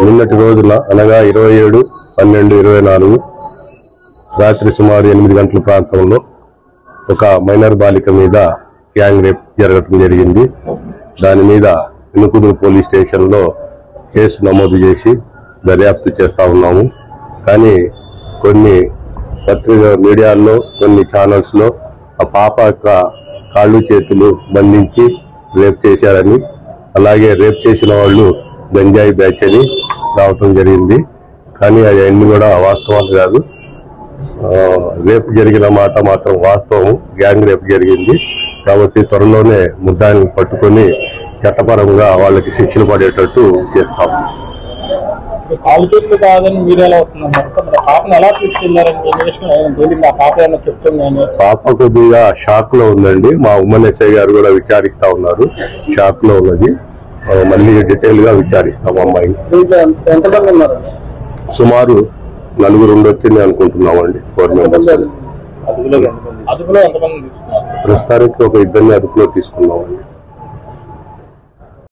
నిన్నటి రోజున అనగా 27/12/24 రాత్రి సుమారు 8 గంటల ప్రాంతంలో ఒక మైనర్ బాలిక మీద గ్యాంగ్ రేప్ జరగడం జరిగింది. దాని మీద ఇనుకుదురు పోలీస్ స్టేషన్లో కేసు నమోదు చేసి దర్యాప్తు చేస్తా ఉన్నాము. కానీ కొన్ని మీడియాల్లో కొన్ని ఛానల్స్ లో ఆ పాప యొక్క కాళ్ళు చేతులు బంధించి రేప్ చేశారని, అలాగే రేప్ చేసిన వాళ్ళు గంజాయి బ్యాచ్ అని రావటం జరిగింది. కానీ అవన్నీ కూడా వాస్తవాలు కాదు. రేపు జరిగిన మాట మాత్రం వాస్తవం. గ్యాంగ్ రేపు జరిగింది కాబట్టి త్వరలోనే ముద్దాయిని పట్టుకొని చట్టపరంగా వాళ్ళకి శిక్షలు పడేటట్టు చేస్తాం. కాలు చేతులు కాదని మీరు ఎలా వస్తున్నారు? పాపను ఎలా తీసుకెళ్లారని పాప కొద్దిగా షాక్ లో ఉందండి. మా ఉమ్మన్ ఎస్ఐ గారు కూడా విచారిస్తా ఉన్నారు. షాక్ లో ఉన్నది. మళ్ళీ డీటెయిల్ గా విచారిస్తాం. అమ్మాయి సుమారు 4 ఉండొచ్చింది అనుకుంటున్నామండి. ప్రస్తుతానికి ఒక 2 అదుపులో తీసుకున్నామండి.